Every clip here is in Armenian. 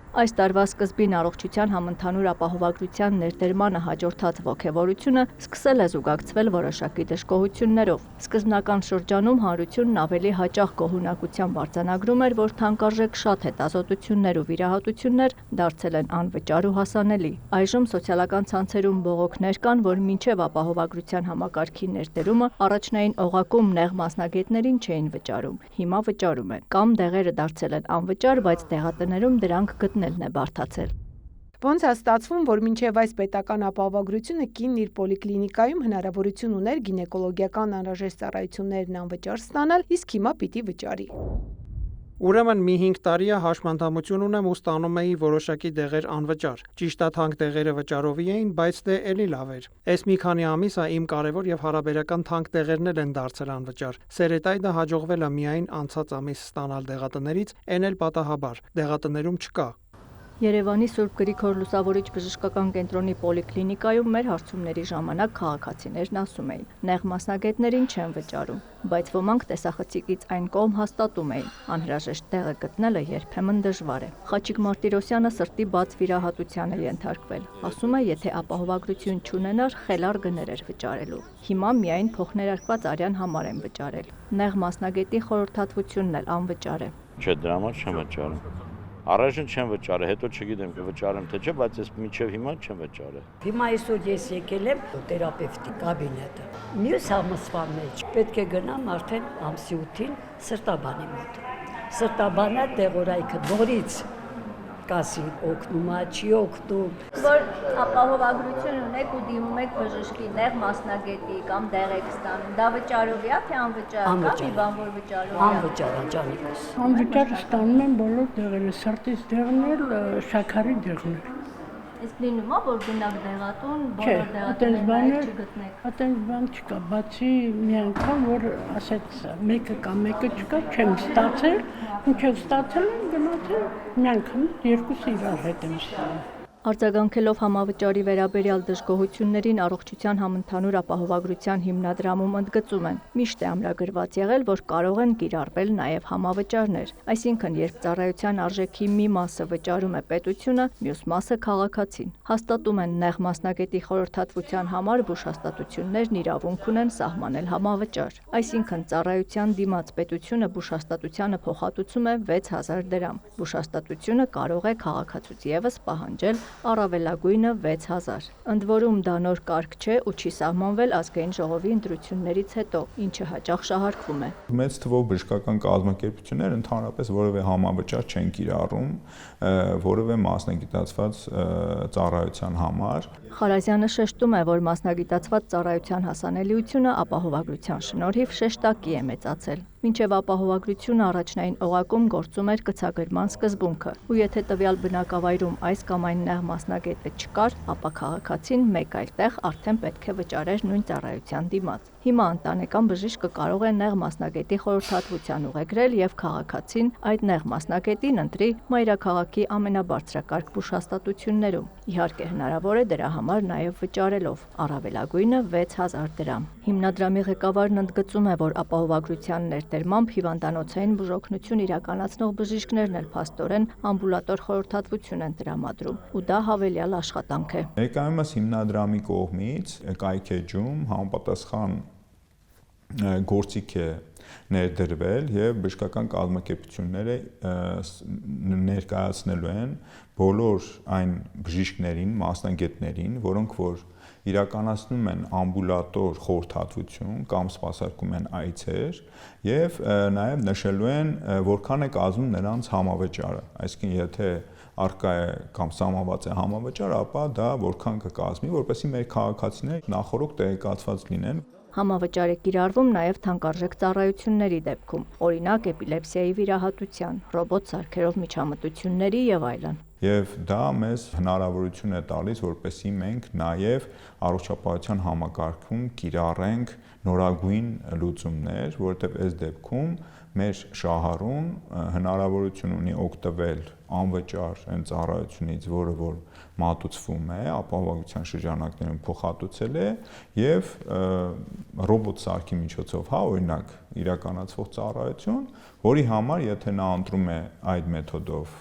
Այս տարվա սկզբին առողջության համընդհանուր ապահովագրության ներդրմանը հաջորդած ոգևորությունը սկսել է զուգակցվել որոշակի դժգոհություններով։ Սկզբնական շրջանում հանրությունն ավելի հաճախ գոհունակությամբ արձանագրում էր, որ թանկարժեք շատ հետազոտություններ ու վիրահատություններ դարձել են անվճար ու հասանելի։ Այժմ սոցիալական ցանցերում բողոքներ կան, որ մինչև ապահովագրության համակարգի ներդրումը առաջնային օղակում նեղ մասնագետներին չէին վճարում, հիմա վճարում են, կամ դեղերը դարձել են անվճար, բայց դեղատներում դրանք գտնելն է բարդացել։ Ոնց է ստացվում, որ մինչև այս պետական ապահովագրությունը կինն իր պոլիկլինիկայում հնարավորություն ուներ գինեկոլոգիական անհրաժեշտ ծառայություններն անվճար ստանալ, իսկ հիմա պիտի վճարի։ Ուրեմն մի 5 տարի է հաշմանդամություն ունեմ ու ստանում էի որոշակի դեղեր անվճար։ Ճիշտ է թանկ դեղերը վճարովի էին, բայց դե էլի լավ էր։ Էս մի քանի ամիս է իմ կարևոր եւ հարաբերական թանկ դեղերն են դարձել անվճար։ Սերետայդը հաջողվել է միայն անցած ամիս ստանալ դեղատներից, էն էլ պատահաբար։ Դեղատներում չկա։ Երևանի Սուրբ Գրիգոր Լուսավորիչ բժշկական կենտրոնի պոլիկլինիկայում մեր հարցումների ժամանակ քաղաքացիներն ասում էին, նեղ մասնագետներին չեն վճարում, բայց ոմանք տեսախցիկից այն կողմ հաստատում էին, անհրաժեշտ տեղը գտնելը երբեմն դժվար է։ Խաչիկ Մարտիրոսյանը սրտի բաց վիրահատության է ենթարկվել, ասում է, եթե ապահովագրություն չունենար, խելառ գներ էր վճարելու։ Հիմա միայն փոխներարկված արյան համար են վճարել։ Նեղ մասնագետի խորհրդատվությունն էլ անվճար է։ Չէ, դրա համար չեմ վճարում։ Առաջին չեմ վճարել, հետո չգիտեմ կվճարեմ թե չէ, բայց ես մինչև հիմա չեմ վճարել։ Հիմա այսօր ես եկել եմ թերապևտի կաբինետը։ Մյուս ամսվա մեջ պետք է գնամ արդեն ամսի 8-ին սրտաբանի մոտ։ Սրտաբանը դեղորայքը նորից կասի օգնում է, չի օգնում։ Որ ապահովագրություն ունեք ու դիմում եք բժշկի նեղ մասնագետի կամ դեղ եք ստանում, դա վճարովի է թե անվճար, կամ մի բան որ վճարովի է։ Անվճար է, ջանիկս։ Անվճար ստանում են բոլոր դեղերը, սրտից դեղն էլ, շաքարի դեղն էլ։ Իսկ լինում է, որ գնաք դեղատուն, բոլոր դեղատները չգտնեք։ Այդպես բան չկա, բացի մի անգամ, որ ասեց մեկը կամ մեկը չկա, չեմ ստացել, ինչեւ ստացել եմ գնացել, մի անգամ երկուսը իրար հետ եմ ստանում։ Արձագանքելով համավճարի վերաբերյալ դժգոհություններին առողջության համընդհանուր ապահովագրության հիմնադրամում ընդգծում են, միշտ է ամրագրված եղել, որ կարող են կիրառվել նաև համավճարներ, այսինքն երբ ծառայության արժեքի մի մասը վճարում է պետությունը, մյուս մասը քաղաքացին։ Հաստատում են նեղ մասնագետի խորհրդատվության համար բուժհաստատություններն իրավունք ունեն սահմանել համավճար, այսինքն ծառայության դիմաց պետությունը բուժհաստատությանը փոխհատուցում է 6000 դրամ, բուժհաստատությունը կարող է քաղաքացուց ևս պահանջել առավելագույնը 6000։ Ընդ որում դա նոր կարգ չէ ու չի սահմանվել ազգային ժողովի ընտրություններից հետո, ինչը հաճախ շահարկվում է։ Մեծ թվով բժշկական կազմակերպություններ ընդհանրապես որևէ համավճար չեն կիրառում որևէ մասնագիտացված ծառայության համար։ Խարազյանը շեշտում է, որ մասնագիտացված ծառայության հասանելիությունը ապահովագրության շնորհիվ շեշտակի է մեծացել։ Մինչև ապահովագրությունը առաջնային օղակում գործում էր կցագրման սկզբունքը, ու եթե տվյալ բնակավայրում այս կամ այն նեղ մասնագետը չկար, ապա քաղաքացին մեկ այլ տեղ արդեն պետք է վճարեր նույն ծառայության դիմաց։ Հիմա ընտանեկան բժիշկը կարող է նեղ մասնագետի խորհրդատվության ուղեգրել եւ քաղաքացին այդ նեղ մասնագետին ընտրի մայրաքաղաքի ամենաբարձրակարգ բուժհաստատություններում։ Իհարկե հնարավոր է դրա համար նաեւ վճարելով առավելագույնը 6000 դրամ։ Հիմնադրամի ղեկավարն ընդգծում է, որ ապահովագրության ներդրմամբ հիվանդանոցային բուժօգնություն իրականացնող բժիշկներն էլ փաստորեն ամբուլատոր խորհրդատվություն են տրամադրում, ու դա հավելյալ աշխատանք է։ Ներկայումս հիմնադրամի կողմից կայքեջում համապատասխան գործիք է ներդրվել եւ բժշկական կազմակերպությունները ներկայացնելու են բոլոր այն բժիշկներին, մասնագետներին, որոնք որ իրականացնում են ամբուլատոր խորհրդատվություն կամ սպասարկում են այցեր եւ նաեւ նշելու են որքան է կազմում նրանց համավճարը, այսինքն եթե արկա է կամ սահմանված է համավճար, ապա դա որքան կկազմի, որպեսզի մեր քաղաքացիները նախորոք տեղեկացված լինեն։ Համավճար է կիրառվում նաև թանկարժեք ծառայությունների դեպքում, օրինակ էպիլեպսիայի վիրահատության, ռոբոտ սարքերով միջամտությունների եւ այլն։ Եվ դա մեզ հնարավորություն է տալիս, որպեսզի մենք նաև առողջապահության համակարգում կիրառենք նորագույն լուծումներ, որովհետև այս դեպքում մեր շահառուն հնարավորություն ունի օգտվել անվճար այն ծառայությունից, որը որ մատուցվում է, ապահովության շրջանակներում փոխհատուցել է եւ ռոբոտ սարքի միջոցով, օրինակ, իրականացվող ծառայություն, որի համար եթե նա ընտրում է այդ մեթոդով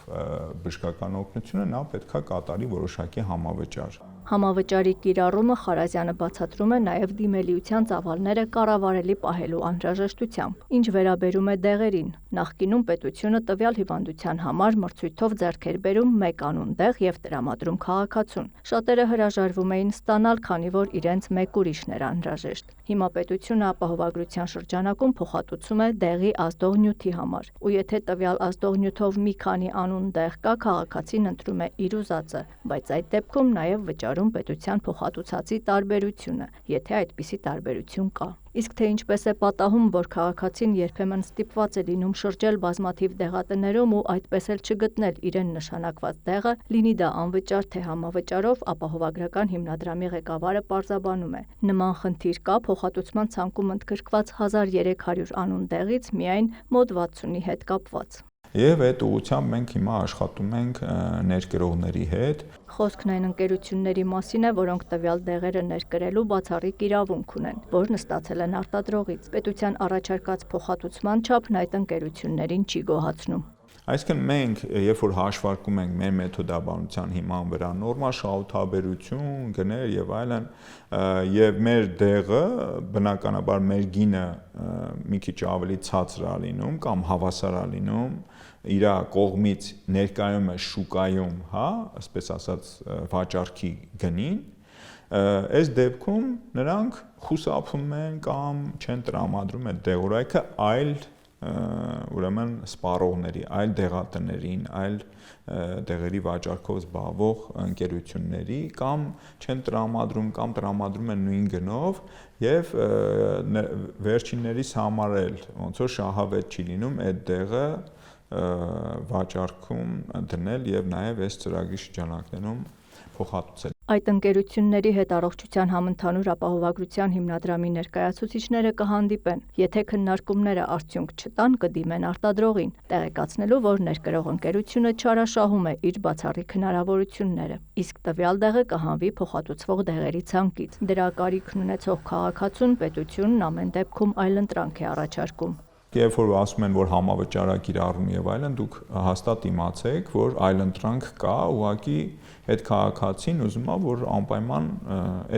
բժշկական օգնությունը, նա պետքա կատարի որոշակի համավճար։ Համավճարի կիրառումը Խարազյանը բացատրում է նաև դիմելիության ծավալները կառավարելի պահելու անհրաժեշտությամբ։ Ինչ վերաբերում է դեղերին, նախկինում պետությունը տվյալ հիվանդության համար մրցույթով ձեռք էր բերում մեկ անուն դեղ եւ տրամադրում քաղաքացուն։ Շատերը հրաժարվում էին ստանալ, քանի որ իրենց մեկ ուրիշն էր անհրաժեշտ։ Հիմա պետությունը ապահովագրության շրջանակում փոխհատուցում է դեղի ազդող նյութի համար, ու եթե տվյալ ազդող նյութով մի քանի անուն դեղ կա, քաղաքացին ընտրում է իր ուզածը, բայց այդ դեպքում նաև վճարում պետության փոխհատուցածի տարբերությունը, եթե այդպիսի տարբերություն կա։ Իսկ թե ինչպես է պատահում, որ քաղաքացին երբեմն ստիպված է լինում շրջել բազմաթիվ դեղատներում ու այդպես էլ չգտնել իրեն նշանակված դեղը, լինի դա անվճար թե համավճարով, ապահովագրական հիմնադրամի ղեկավարը պարզաբանում է։ Նման խնդիր կա փոխհատուցման ցանկում ընդգրկված 1300 անուն դեղից միայն մոտ 60-ի հետ կապված։ Եվ այդ ուղղությամբ մենք հիմա աշխատում ենք ներկրողների հետ։ Խոսքն այն ընկերությունների մասին է, որոնք տվյալ դեղերը ներկրելու բացառիկ իրավունք ունեն, որն ստացել են արտադրողից։ Պետության առաջարկած փոխհատուցման չափն այդ ընկերություններին չի գոհացնում։ Այսինքն մենք, երբ որ հաշվարկում ենք մեր մեթոդաբանության հիման վրա նորմալ շահութաբերություն, գներ եւ այլն, եւ մեր դեղը բնականաբար մեր գինը մի քիչ ավելի ցածր է լինում կամ հավասար է լինում իր կողմից ներկայում է շուկայում, հա, այսպես ասած վաճառքի գնին, այս դեպքում նրանք խուսափում են կամ չեն տրամադրում այդ դեղորայքը այլ ուրեմն սպառողների, այլ դեղատներին, այլ դեղերի վաճառքով զբաղվող ընկերությունների կամ չեն տրամադրում կամ տրամադրում են նույն գնով եւ վերջիններիս համար էլ ոնց որ շահավետ չի լինում այդ դեղը վաճառքում դնել եւ նաեւ այս ծրագրի շրջանակներում փոխհատուցել։ Այդ ընկերությունների հետ առողջության համընդհանուր ապահովագրության հիմնադրամի ներկայացուցիչները կհանդիպեն, եթե քննարկումները արդյունք չտան, կդիմեն արտադրողին, տեղեկացնելու, որ ներկրող ընկերությունը չարաշահում է իր բացառիկ հնարավորությունները, իսկ տվյալ դեղը կհանվի փոխհատուցվող դեղերի ցանկից։ Դրա կարիքն ունեցող քաղաքացուն պետությունն ամեն դեպքում այլընտրանք է առաջարկում։ Երբ որ ասում են, որ համավճար է կիրառում եւ այլն, դուք հաստատ իմացեք, որ այլընտրանք կա, ուղղակի այդ քաղաքացին ուզում է, որ անպայման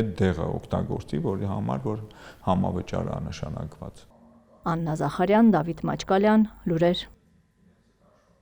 այդ դեղը օգտագործի, որի համար որ համավճար է նշանակված։ Աննա Զախարյան, Դավիթ Մաչկալյան, լուրեր։